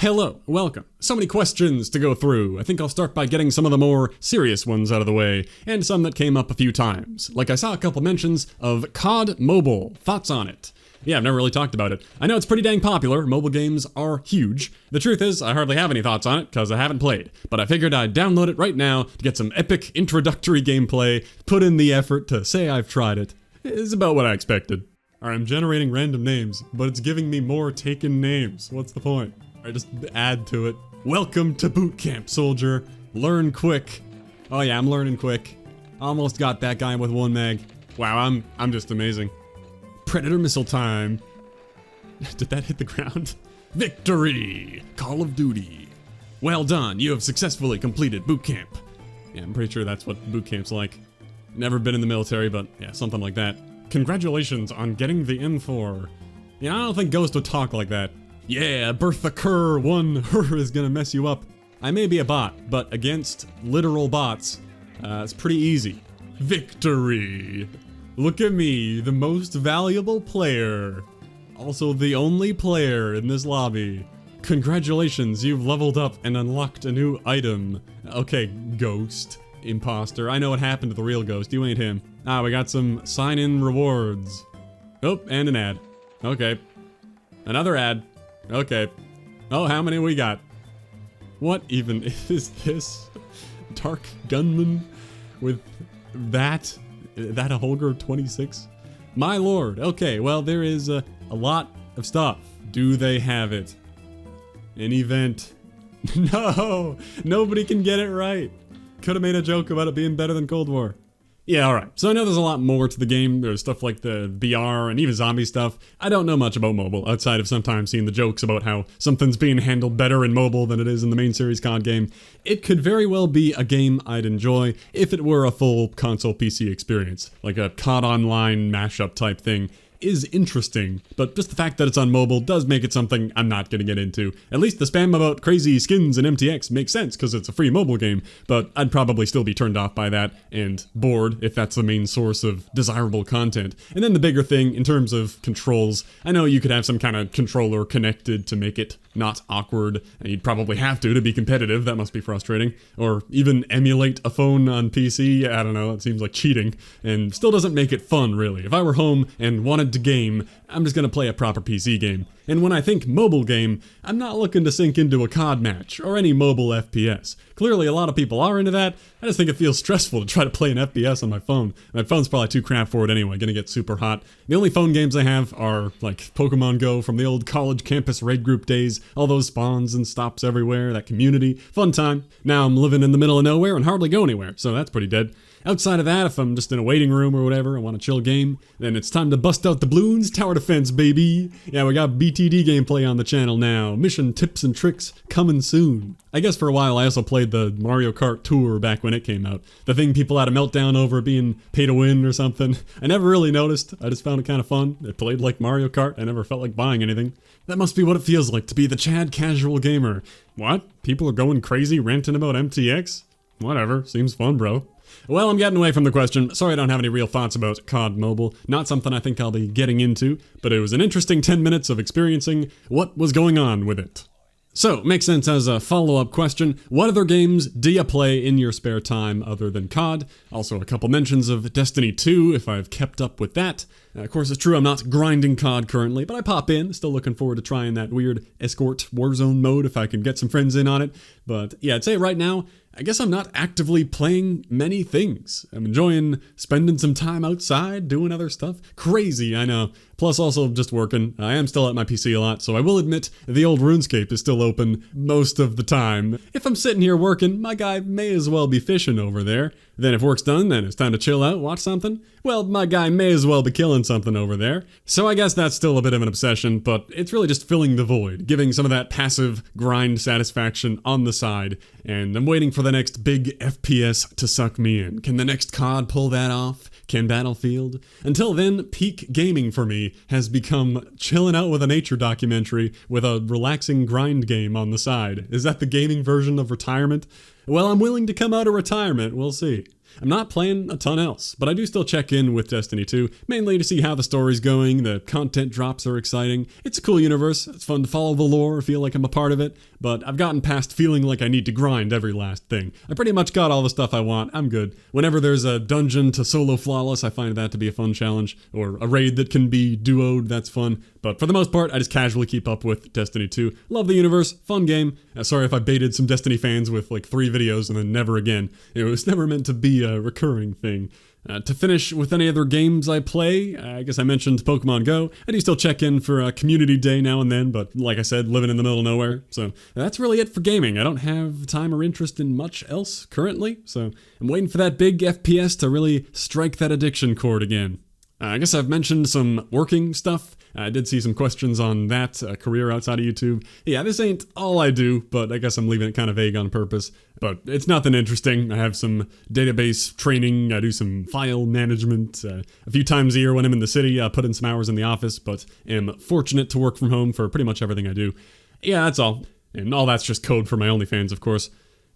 Hello, welcome. So many questions to go through. I think I'll start by getting some of the more serious ones out of the way, and some that came up a few times. Like I saw a couple mentions of CoD Mobile. Thoughts on it? Yeah, I've never really talked about it. I know it's pretty dang popular. Mobile games are huge. The truth is, I hardly have any thoughts on it because I haven't played. But I figured I'd download it right now to get some epic introductory gameplay, put in the effort to say I've tried it. It's about what I expected. Alright, I'm generating random names, but it's giving me more taken names. What's the point? Alright, just add to it. Welcome to boot camp, soldier. Learn quick. Oh yeah, I'm learning quick. Almost got that guy with one mag. Wow, I'm just amazing. Predator missile time. Did that hit the ground? Victory! Call of Duty. Well done, you have successfully completed boot camp. Yeah, I'm pretty sure that's what boot camp's like. Never been in the military, but yeah, something like that. Congratulations on getting the M4. Yeah, I don't think Ghost would talk like that. Yeah, Bertha Kerr 1 is gonna mess you up. I may be a bot, but against literal bots, it's pretty easy. Victory! Look at me, the most valuable player. Also the only player in this lobby. Congratulations, you've leveled up and unlocked a new item. Okay, Ghost. Imposter. I know what happened to the real Ghost, you ain't him. Ah, we got some sign-in rewards. Oh, and an ad. Okay. Another ad. Okay. Oh, how many we got? What even is this? Dark Gunman with that a Holger 26? My lord. Okay, well there is a lot of stuff. Do they have it? An event? No! Nobody can get it right. Could have made a joke about it being better than Cold War. Yeah, alright. So I know there's a lot more to the game. There's stuff like the VR and even zombie stuff. I don't know much about mobile, outside of sometimes seeing the jokes about how something's being handled better in mobile than it is in the main series COD game. It could very well be a game I'd enjoy if it were a full console PC experience, like a COD Online mashup type thing. Is interesting, but just the fact that it's on mobile does make it something I'm not gonna get into. At least the spam about crazy skins and MTX makes sense because it's a free mobile game, but I'd probably still be turned off by that and bored if that's the main source of desirable content. And then the bigger thing, in terms of controls, I know you could have some kind of controller connected to make it not awkward, and you'd probably have to be competitive, that must be frustrating. Or even emulate a phone on PC, I don't know, it seems like cheating, and still doesn't make it fun really. If I were home and wanted to game, I'm just gonna play a proper PC game. And when I think mobile game, I'm not looking to sink into a COD match, or any mobile FPS. Clearly a lot of people are into that. I just think it feels stressful to try to play an FPS on my phone. My phone's probably too crap for it anyway, gonna get super hot. The only phone games I have are like Pokemon Go from the old college campus raid group days, all those spawns and stops everywhere, that community, fun time. Now I'm living in the middle of nowhere and hardly go anywhere, so that's pretty dead. Outside of that, if I'm just in a waiting room or whatever, I want a chill game, then it's time to bust out the balloons, tower defense, baby. Yeah, we got BTD gameplay on the channel now. Mission tips and tricks coming soon. I guess for a while I also played the Mario Kart Tour back when it came out. The thing people had a meltdown over being pay to win or something. I never really noticed. I just found it kind of fun. It played like Mario Kart. I never felt like buying anything. That must be what it feels like to be the Chad casual gamer. What? People are going crazy ranting about MTX? Whatever. Seems fun, bro. Well, I'm getting away from the question. Sorry I don't have any real thoughts about COD Mobile. Not something I think I'll be getting into, but it was an interesting 10 minutes of experiencing what was going on with it. So, makes sense as a follow-up question, what other games do you play in your spare time other than COD? Also a couple mentions of Destiny 2, if I've kept up with that. Of course, it's true I'm not grinding COD currently, but I pop in, still looking forward to trying that weird escort Warzone mode if I can get some friends in on it. But yeah, I'd say right now, I guess I'm not actively playing many things. I'm enjoying spending some time outside, doing other stuff. Crazy, I know. Plus also just working. I am still at my PC a lot, so I will admit the old RuneScape is still open most of the time. If I'm sitting here working, my guy may as well be fishing over there. Then if work's done and it's time to chill out, watch something, well, my guy may as well be killing something over there. So I guess that's still a bit of an obsession, but it's really just filling the void, giving some of that passive grind satisfaction on the side, and I'm waiting for the next big FPS to suck me in. Can the next COD pull that off? Can Battlefield? Until then, peak gaming for me has become chilling out with a nature documentary with a relaxing grind game on the side. Is that the gaming version of retirement? Well, I'm willing to come out of retirement, we'll see. I'm not playing a ton else, but I do still check in with Destiny 2, mainly to see how the story's going, the content drops are exciting. It's a cool universe, it's fun to follow the lore, feel like I'm a part of it, but I've gotten past feeling like I need to grind every last thing. I pretty much got all the stuff I want, I'm good. Whenever there's a dungeon to solo flawless, I find that to be a fun challenge, or a raid that can be duoed, that's fun. But for the most part, I just casually keep up with Destiny 2. Love the universe, fun game. Sorry if I baited some Destiny fans with like 3 videos and then never again. It was never meant to be a recurring thing. To finish with any other games I play, I guess I mentioned Pokemon Go. I do still check in for a community day now and then, but like I said, living in the middle of nowhere. So that's really it for gaming. I don't have time or interest in much else currently, so I'm waiting for that big FPS to really strike that addiction chord again. I guess I've mentioned some working stuff. I did see some questions on that, career outside of YouTube. Yeah, this ain't all I do, but I guess I'm leaving it kind of vague on purpose. But it's nothing interesting. I have some database training. I do some file management. A few times a year when I'm in the city, I put in some hours in the office, but am fortunate to work from home for pretty much everything I do. Yeah, that's all. And all that's just code for my OnlyFans, of course.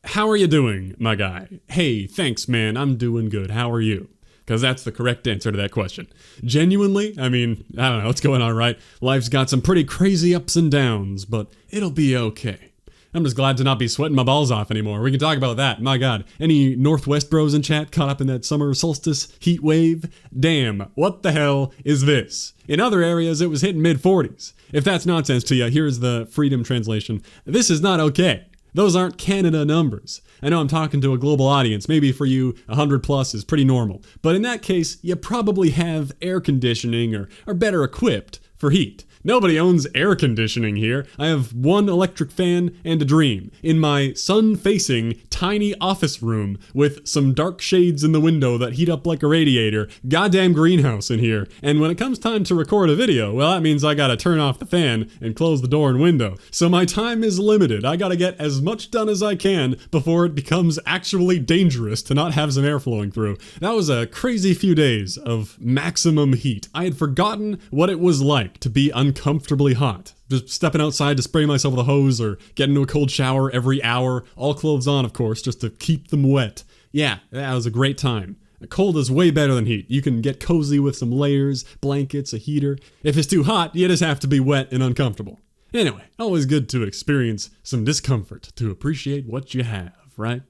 How are you doing, my guy? Hey, thanks, man. I'm doing good. How are you? Because that's the correct answer to that question. Genuinely, I mean, I don't know, it's going on right. Life's got some pretty crazy ups and downs, but it'll be okay. I'm just glad to not be sweating my balls off anymore. We can talk about that. My God, any Northwest bros in chat caught up in that summer solstice heat wave? Damn, what the hell is this? In other areas, it was hitting mid-40s. If that's nonsense to you, here's the Freedom translation. This is not okay. Those aren't Canada numbers. I know I'm talking to a global audience. Maybe for you, 100 plus is pretty normal. But in that case, you probably have air conditioning or are better equipped for heat. Nobody owns air conditioning here. I have one electric fan and a dream in my sun-facing tiny office room with some dark shades in the window that heat up like a radiator. Goddamn greenhouse in here. And when it comes time to record a video, well, that means I gotta turn off the fan and close the door and window. So my time is limited. I gotta get as much done as I can before it becomes actually dangerous to not have some air flowing through. That was a crazy few days of maximum heat. I had forgotten what it was like to be uncomfortably hot. Just stepping outside to spray myself with a hose or get into a cold shower every hour, all clothes on, of course, just to keep them wet. Yeah, that was a great time. Cold is way better than heat. You can get cozy with some layers, blankets, a heater. If it's too hot, you just have to be wet and uncomfortable. Anyway, always good to experience some discomfort to appreciate what you have, right?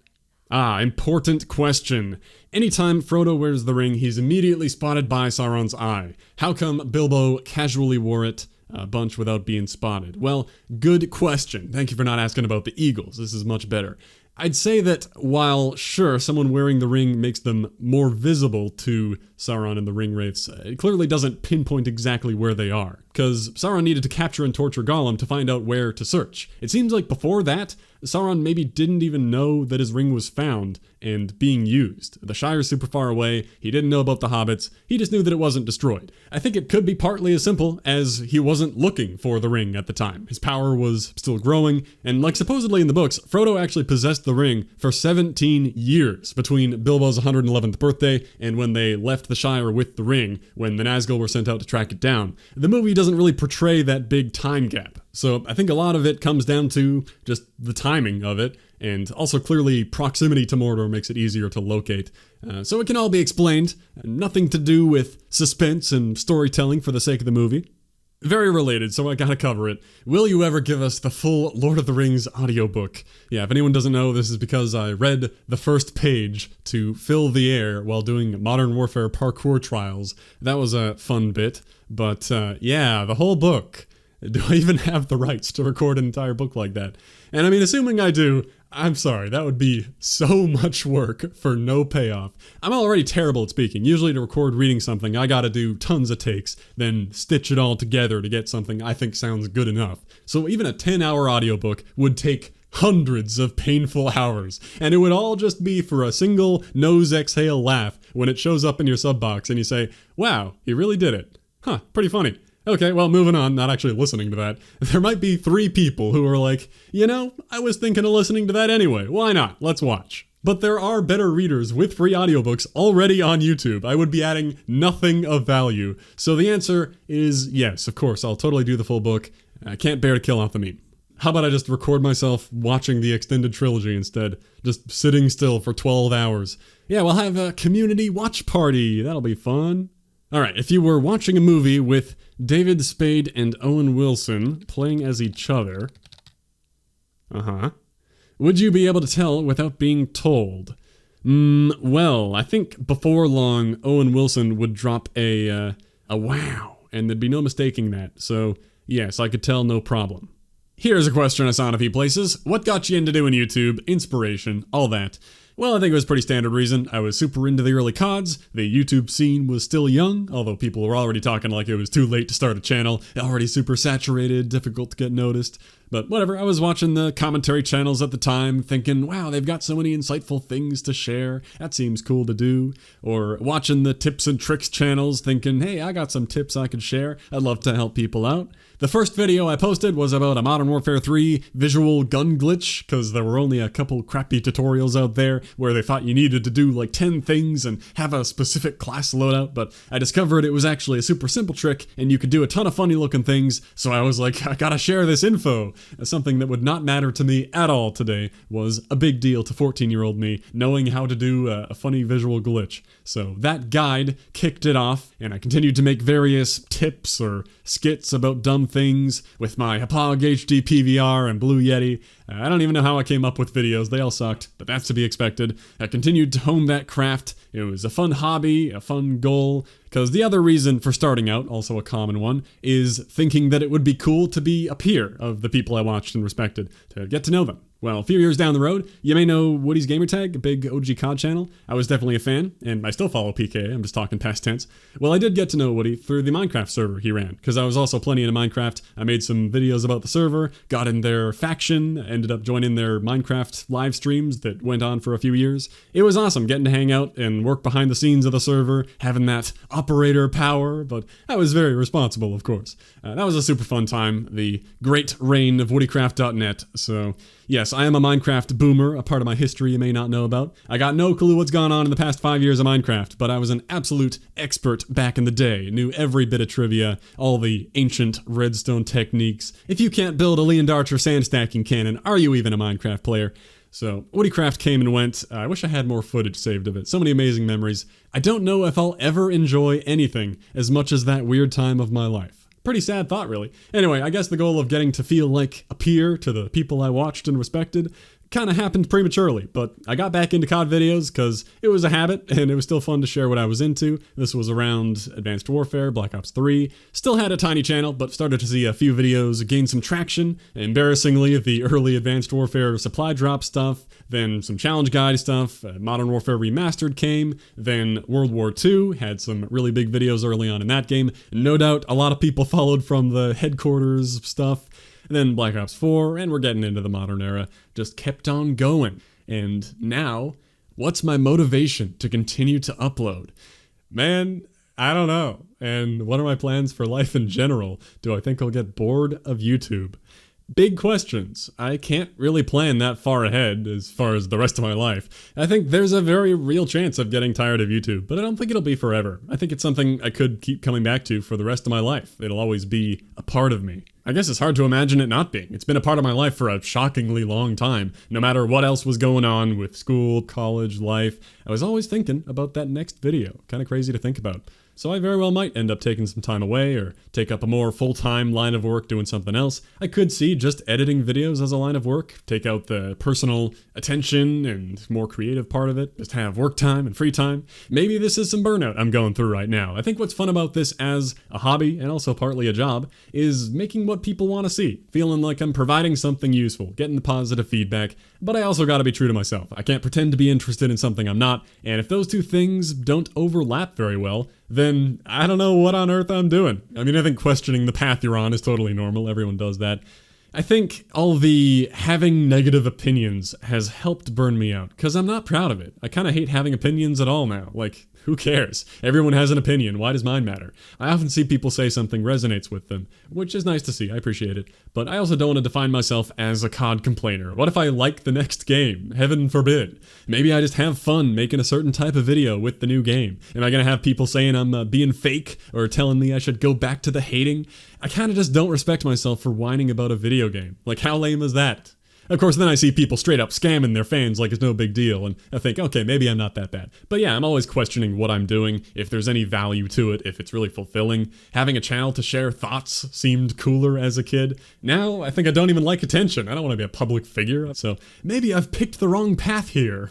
Important question. Anytime Frodo wears the ring, he's immediately spotted by Sauron's eye. How come Bilbo casually wore it a bunch without being spotted? Well, good question. Thank you for not asking about the eagles. This is much better. I'd say that while, sure, someone wearing the ring makes them more visible to Sauron and the ring wraiths, it clearly doesn't pinpoint exactly where they are, because Sauron needed to capture and torture Gollum to find out where to search. It seems like before that, Sauron maybe didn't even know that his ring was found and being used. The Shire's super far away, he didn't know about the hobbits, he just knew that it wasn't destroyed. I think it could be partly as simple as he wasn't looking for the ring at the time. His power was still growing, and like supposedly in the books, Frodo actually possessed the ring for 17 years between Bilbo's 111th birthday and when they left the Shire with the ring, when the Nazgul were sent out to track it down. The movie doesn't really portray that big time gap. So I think a lot of it comes down to just the timing of it, and also clearly proximity to Mordor makes it easier to locate. So it can all be explained. Nothing to do with suspense and storytelling for the sake of the movie. Very related, so I gotta cover it. Will you ever give us the full Lord of the Rings audiobook? Yeah, if anyone doesn't know, this is because I read the first page to fill the air while doing Modern Warfare parkour trials. That was a fun bit, but yeah, the whole book. Do I even have the rights to record an entire book like that? And I mean, assuming I do, I'm sorry, that would be so much work for no payoff. I'm already terrible at speaking. Usually to record reading something, I gotta do tons of takes, then stitch it all together to get something I think sounds good enough. So even a 10-hour audiobook would take hundreds of painful hours, and it would all just be for a single nose exhale laugh when it shows up in your sub box and you say, wow, he really did it. Huh, pretty funny. Okay, well, moving on, not actually listening to that. There might be 3 people who are like, you know, I was thinking of listening to that anyway. Why not? Let's watch. But there are better readers with free audiobooks already on YouTube. I would be adding nothing of value. So the answer is yes, of course, I'll totally do the full book. I can't bear to kill off the meme. How about I just record myself watching the extended trilogy instead? Just sitting still for 12 hours. Yeah, we'll have a community watch party. That'll be fun. Alright, if you were watching a movie with David Spade and Owen Wilson playing as each other, would you be able to tell without being told? Well, I think before long, Owen Wilson would drop a wow, and there'd be no mistaking that. So, yes, I could tell no problem. Here's a question I saw in a few places. What got you into doing YouTube? Inspiration, all that. Well, I think it was a pretty standard reason. I was super into the early CODs. The YouTube scene was still young, although people were already talking like it was too late to start a channel. Already super saturated, difficult to get noticed. But whatever, I was watching the commentary channels at the time, thinking, wow, they've got so many insightful things to share. That seems cool to do. Or watching the tips and tricks channels, thinking, hey, I got some tips I could share. I'd love to help people out. The first video I posted was about a Modern Warfare 3 visual gun glitch, because there were only a couple crappy tutorials out there where they thought you needed to do like 10 things and have a specific class loadout, but I discovered it was actually a super simple trick and you could do a ton of funny looking things, so I was like, I gotta share this info. Something that would not matter to me at all today was a big deal to 14-year-old me, knowing how to do a funny visual glitch. So that guide kicked it off, and I continued to make various tips or skits about dumb things with my Hapog HD PVR and Blue Yeti. I don't even know how I came up with videos, they all sucked, but that's to be expected. I continued to hone that craft. It was a fun hobby, a fun goal, because the other reason for starting out, also a common one, is thinking that it would be cool to be a peer of the people I watched and respected, to get to know them. Well, a few years down the road, you may know Woody's Gamertag, a big OG COD channel. I was definitely a fan, and I still follow PK, I'm just talking past tense. Well, I did get to know Woody through the Minecraft server he ran, because I was also plenty into Minecraft. I made some videos about the server, got in their faction, ended up joining their Minecraft live streams that went on for a few years. It was awesome getting to hang out and work behind the scenes of the server, having that operator power, but I was very responsible, of course. That was a super fun time, the great reign of Woodycraft.net, so yes, I am a Minecraft boomer, a part of my history you may not know about. I got no clue what's gone on in the past 5 years of Minecraft, but I was an absolute expert back in the day, knew every bit of trivia, all the ancient redstone techniques. If you can't build a Leon Darcher sand stacking cannon, are you even a Minecraft player? So, Woodycraft came and went. I wish I had more footage saved of it. So many amazing memories. I don't know if I'll ever enjoy anything as much as that weird time of my life. Pretty sad thought, really. Anyway, I guess the goal of getting to feel like a peer to the people I watched and respected kind of happened prematurely, but I got back into COD videos because it was a habit and it was still fun to share what I was into. This was around Advanced Warfare, Black Ops 3. Still had a tiny channel, but started to see a few videos gain some traction. Embarrassingly, the early Advanced Warfare supply drop stuff, then some challenge guide stuff, Modern Warfare Remastered came, then World War II, had some really big videos early on in that game. No doubt a lot of people followed from the headquarters stuff. Then Black Ops 4, and we're getting into the modern era, just kept on going. And now, what's my motivation to continue to upload? Man, I don't know. And what are my plans for life in general? Do I think I'll get bored of YouTube? Big questions. I can't really plan that far ahead as far as the rest of my life. I think there's a very real chance of getting tired of YouTube, but I don't think it'll be forever. I think it's something I could keep coming back to for the rest of my life. It'll always be a part of me. I guess it's hard to imagine it not being. It's been a part of my life for a shockingly long time. No matter what else was going on with school, college, life, I was always thinking about that next video. Kind of crazy to think about. So I very well might end up taking some time away or take up a more full-time line of work doing something else. I could see just editing videos as a line of work, take out the personal attention and more creative part of it, just have work time and free time. Maybe this is some burnout I'm going through right now. I think what's fun about this as a hobby and also partly a job is making what people want to see, feeling like I'm providing something useful, getting the positive feedback, but I also gotta be true to myself. I can't pretend to be interested in something I'm not, and if those two things don't overlap very well, then I don't know what on earth I'm doing. I mean, I think questioning the path you're on is totally normal. Everyone does that. I think all the having negative opinions has helped burn me out, because I'm not proud of it. I kind of hate having opinions at all now. Like, Who cares? Everyone has an opinion. Why does mine matter? I often see people say something resonates with them, which is nice to see. I appreciate it. But I also don't want to define myself as a COD complainer. What if I like the next game? Heaven forbid. Maybe I just have fun making a certain type of video with the new game. Am I going to have people saying I'm being fake or telling me I should go back to the hating? I kind of just don't respect myself for whining about a video game. Like, how lame is that? Of course, then I see people straight up scamming their fans like it's no big deal, and I think, okay, maybe I'm not that bad. But yeah, I'm always questioning what I'm doing, if there's any value to it, if it's really fulfilling. Having a channel to share thoughts seemed cooler as a kid. Now, I think I don't even like attention. I don't want to be a public figure, so maybe I've picked the wrong path here.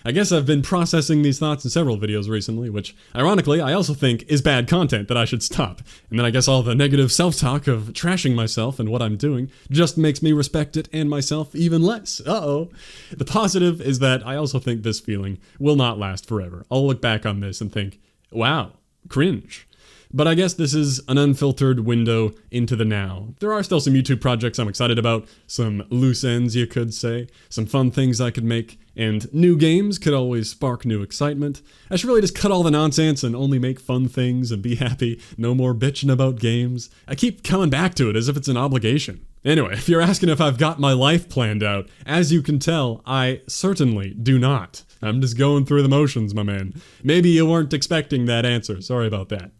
I guess I've been processing these thoughts in several videos recently, which, ironically, I also think is bad content that I should stop. And then I guess all the negative self-talk of trashing myself and what I'm doing just makes me respect it and myself even less. Uh-oh. The positive is that I also think this feeling will not last forever. I'll look back on this and think, wow, cringe. But I guess this is an unfiltered window into the now. There are still some YouTube projects I'm excited about, some loose ends you could say, some fun things I could make, and new games could always spark new excitement. I should really just cut all the nonsense and only make fun things and be happy, no more bitching about games. I keep coming back to it as if it's an obligation. Anyway, if you're asking if I've got my life planned out, as you can tell, I certainly do not. I'm just going through the motions, my man. Maybe you weren't expecting that answer, sorry about that.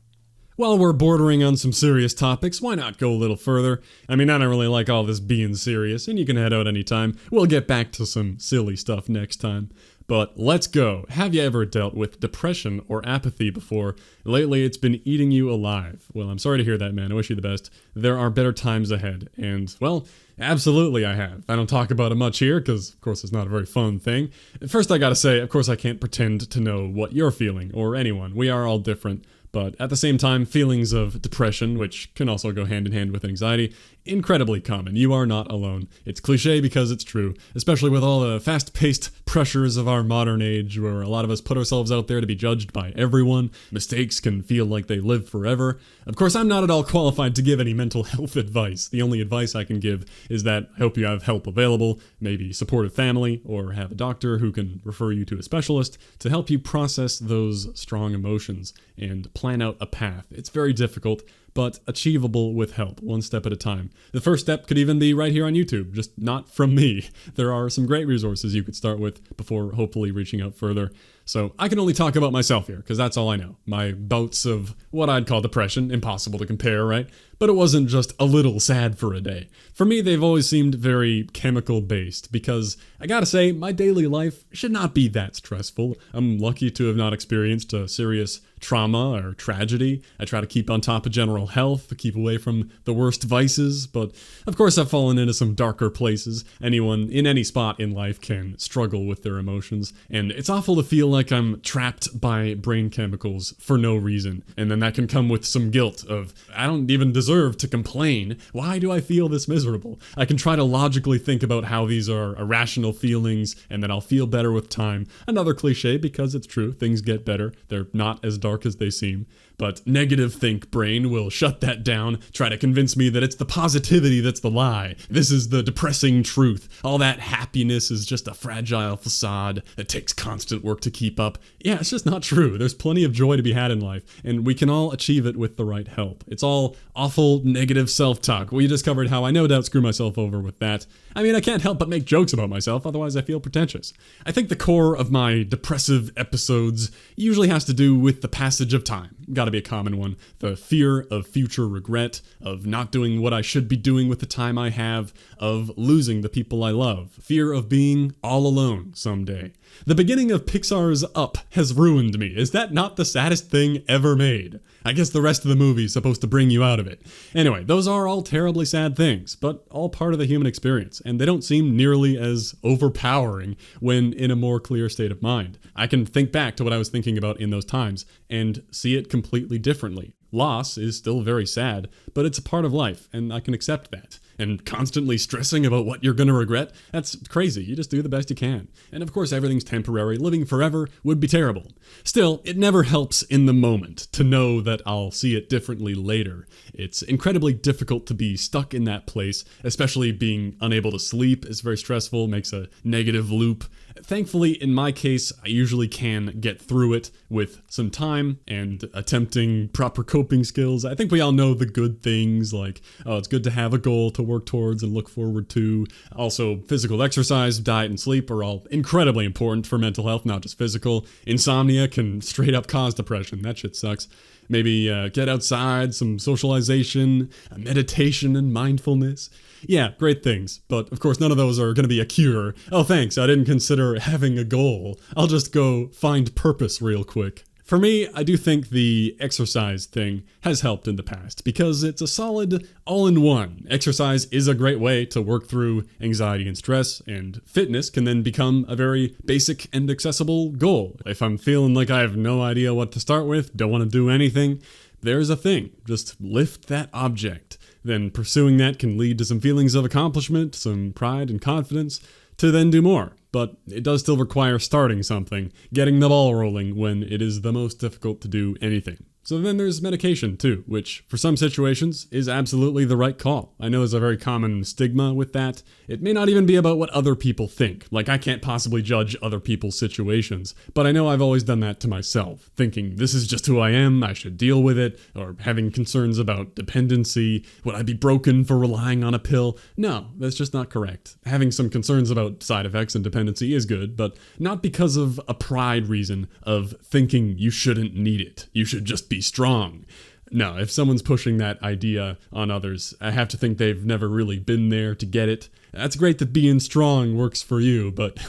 While we're bordering on some serious topics, why not go a little further? I mean, I don't really like all this being serious, and you can head out anytime. We'll get back to some silly stuff next time. But let's go. Have you ever dealt with depression or apathy before? Lately, it's been eating you alive. Well, I'm sorry to hear that, man. I wish you the best. There are better times ahead. And, well, absolutely I have. I don't talk about it much here, because, of course, it's not a very fun thing. First, I gotta say, of course, I can't pretend to know what you're feeling, or anyone. We are all different. But at the same time, feelings of depression, which can also go hand in hand with anxiety, incredibly common. You are not alone. It's cliche because it's true, especially with all the fast-paced pressures of our modern age, where a lot of us put ourselves out there to be judged by everyone. Mistakes can feel like they live forever. Of course, I'm not at all qualified to give any mental health advice. The only advice I can give is that I hope you have help available, maybe supportive family, or have a doctor who can refer you to a specialist to help you process those strong emotions and plan out a path. It's very difficult, but achievable with help, one step at a time. The first step could even be right here on YouTube, just not from me. There are some great resources you could start with before hopefully reaching out further. So I can only talk about myself here, because that's all I know. My bouts of what I'd call depression, impossible to compare, right? But it wasn't just a little sad for a day. For me, they've always seemed very chemical-based, because I gotta say, my daily life should not be that stressful. I'm lucky to have not experienced a serious trauma or tragedy. I try to keep on top of general health, keep away from the worst vices, but of course I've fallen into some darker places. Anyone in any spot in life can struggle with their emotions, and it's awful to feel like I'm trapped by brain chemicals for no reason, and then that can come with some guilt of, I don't even deserve to complain. Why do I feel this miserable? I can try to logically think about how these are irrational feelings, and then I'll feel better with time. Another cliche, because it's true, things get better. They're not as dark as they seem. But negative think brain will shut that down, try to convince me that it's the positivity that's the lie. This is the depressing truth. All that happiness is just a fragile facade that takes constant work to keep up. Yeah, it's just not true. There's plenty of joy to be had in life, and we can all achieve it with the right help. It's all awful negative self-talk. We just covered how I no doubt screw myself over with that. I mean, I can't help but make jokes about myself, otherwise I feel pretentious. I think the core of my depressive episodes usually has to do with the passage of time. Gotta be a common one. The fear of future regret, of not doing what I should be doing with the time I have, of losing the people I love, fear of being all alone someday. The beginning of Pixar's Up has ruined me. Is that not the saddest thing ever made? I guess the rest of the movie is supposed to bring you out of it. Anyway, those are all terribly sad things, but all part of the human experience, and they don't seem nearly as overpowering when in a more clear state of mind. I can think back to what I was thinking about in those times and see it completely differently. Loss is still very sad, but it's a part of life, and I can accept that. and constantly stressing about what you're gonna regret, that's crazy. You just do the best you can. And of course, everything's temporary. Living forever would be terrible. Still, it never helps in the moment to know that I'll see it differently later. It's incredibly difficult to be stuck in that place, especially being unable to sleep is very stressful, makes a negative loop. Thankfully, in my case, I usually can get through it with some time and attempting proper coping skills. I think we all know the good things, like, oh, it's good to have a goal to work towards and look forward to. Also, physical exercise, diet, and sleep are all incredibly important for mental health, not just physical. Insomnia can straight up cause depression. That shit sucks. Maybe get outside, some socialization, meditation, and mindfulness. Yeah, great things, but of course none of those are going to be a cure. Oh, thanks, I didn't consider having a goal. I'll just go find purpose real quick. For me, I do think the exercise thing has helped in the past because it's a solid all-in-one. Exercise is a great way to work through anxiety and stress, and fitness can then become a very basic and accessible goal. If I'm feeling like I have no idea what to start with, don't want to do anything, there's a thing. Just lift that object. Then pursuing that can lead to some feelings of accomplishment, some pride and confidence, to then do more. But it does still require starting something, getting the ball rolling when it is the most difficult to do anything. So then there's medication too, which for some situations is absolutely the right call. I know there's a very common stigma with that. It may not even be about what other people think. Like, I can't possibly judge other people's situations, but I know I've always done that to myself, thinking this is just who I am, I should deal with it, or having concerns about dependency. Would I be broken for relying on a pill? No, that's just not correct. Having some concerns about side effects and dependency is good, but not because of a pride reason of thinking you shouldn't need it. You should just be strong. No, if someone's pushing that idea on others, I have to think they've never really been there to get it. That's great that being strong works for you, but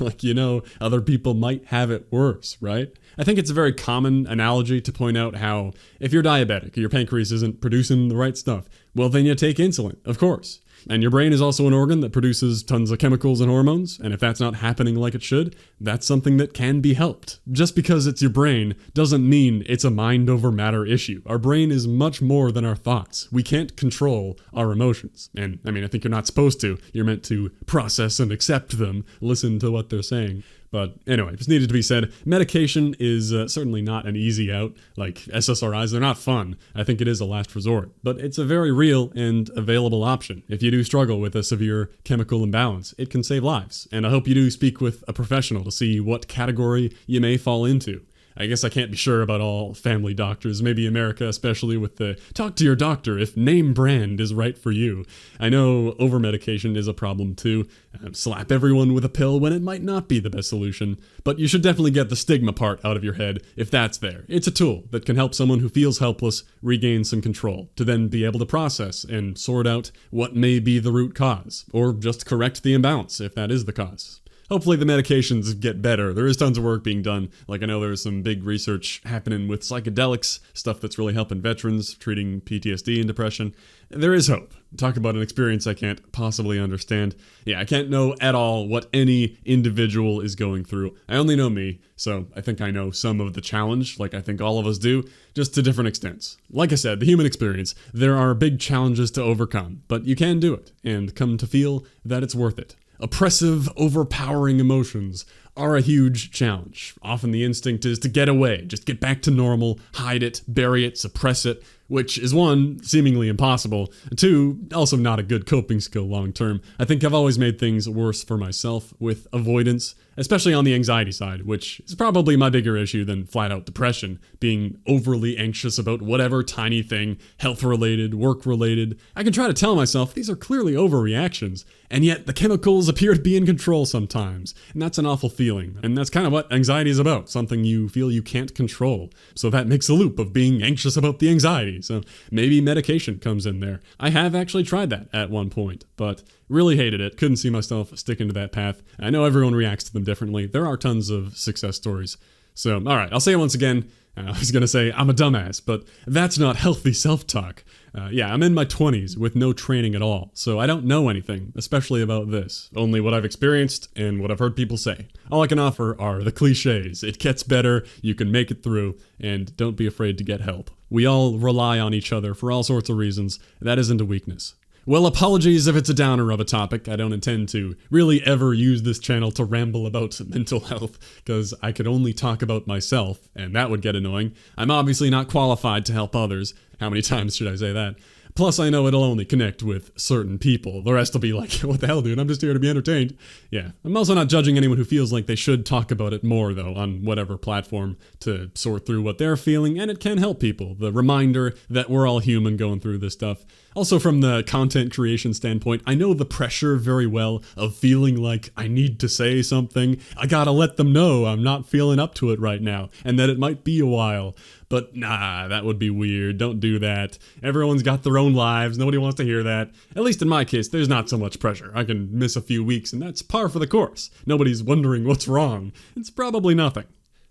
other people might have it worse, right? I think it's a very common analogy to point out how if you're diabetic, your pancreas isn't producing the right stuff, well then you take insulin, of course. And your brain is also an organ that produces tons of chemicals and hormones, and if that's not happening like it should, that's something that can be helped. Just because it's your brain doesn't mean it's a mind over matter issue. Our brain is much more than our thoughts. We can't control our emotions. And I think you're not supposed to. You're meant to process and accept them, listen to what they're saying. But anyway, just needed to be said, medication is certainly not an easy out. Like SSRIs, they're not fun. I think it is a last resort. But it's a very real and available option. If you do struggle with a severe chemical imbalance, it can save lives. And I hope you do speak with a professional to see what category you may fall into. I guess I can't be sure about all family doctors, maybe America, especially with the talk to your doctor if name brand is right for you. I know over-medication is a problem too. Slap everyone with a pill when it might not be the best solution, but you should definitely get the stigma part out of your head if that's there. It's a tool that can help someone who feels helpless regain some control, to then be able to process and sort out what may be the root cause, or just correct the imbalance if that is the cause. Hopefully the medications get better. There is tons of work being done. Like, I know there's some big research happening with psychedelics, stuff that's really helping veterans, treating PTSD and depression. There is hope. Talk about an experience I can't possibly understand. Yeah, I can't know at all what any individual is going through. I only know me, so I think I know some of the challenge, like I think all of us do, just to different extents. Like I said, the human experience, there are big challenges to overcome, but you can do it, and come to feel that it's worth it. Oppressive, overpowering emotions are a huge challenge. Often the instinct is to get away, just get back to normal, hide it, bury it, suppress it, which is one, seemingly impossible, two, also not a good coping skill long term. I think I've always made things worse for myself with avoidance, especially on the anxiety side, which is probably my bigger issue than flat out depression, being overly anxious about whatever tiny thing, health-related, work-related. I can try to tell myself these are clearly overreactions, and yet the chemicals appear to be in control sometimes, and that's an awful feeling, and that's kind of what anxiety is about, something you feel you can't control. So that makes a loop of being anxious about the anxiety, so maybe medication comes in there. I have actually tried that at one point, but really hated it, couldn't see myself sticking to that path. I know everyone reacts to them differently. There are tons of success stories. So, alright, I'll say it once again. I was gonna say I'm a dumbass, but that's not healthy self-talk. Yeah, I'm in my 20s with no training at all, so I don't know anything, especially about this. Only what I've experienced and what I've heard people say. All I can offer are the cliches. It gets better, you can make it through, and don't be afraid to get help. We all rely on each other for all sorts of reasons. That isn't a weakness. Well, apologies if it's a downer of a topic. I don't intend to really ever use this channel to ramble about mental health, because I could only talk about myself, and that would get annoying. I'm obviously not qualified to help others. How many times should I say that? Plus, I know it'll only connect with certain people. The rest will be like, what the hell, dude? I'm just here to be entertained. Yeah, I'm also not judging anyone who feels like they should talk about it more, though, on whatever platform to sort through what they're feeling, and it can help people. The reminder that we're all human going through this stuff. Also, from the content creation standpoint, I know the pressure very well of feeling like I need to say something. I gotta let them know I'm not feeling up to it right now, and that it might be a while. But nah, that would be weird. Don't do that. Everyone's got their own lives. Nobody wants to hear that. At least in my case, there's not so much pressure. I can miss a few weeks, and that's par for the course. Nobody's wondering what's wrong. It's probably nothing.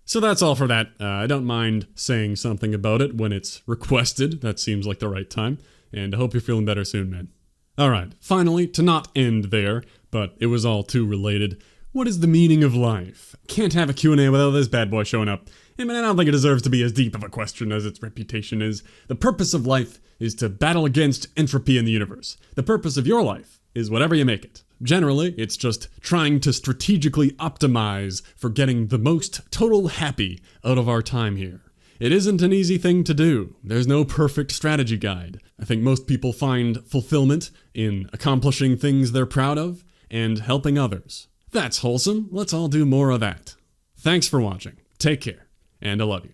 So that's all for that. I don't mind saying something about it when it's requested. That seems like the right time. And I hope you're feeling better soon, man. Alright, finally, to not end there, but it was all too related. What is the meaning of life? Can't have a Q&A without this bad boy showing up. I mean, I don't think it deserves to be as deep of a question as its reputation is. The purpose of life is to battle against entropy in the universe. The purpose of your life is whatever you make it. Generally, it's just trying to strategically optimize for getting the most total happy out of our time here. It isn't an easy thing to do. There's no perfect strategy guide. I think most people find fulfillment in accomplishing things they're proud of and helping others. That's wholesome. Let's all do more of that. Thanks for watching. Take care. And I love you.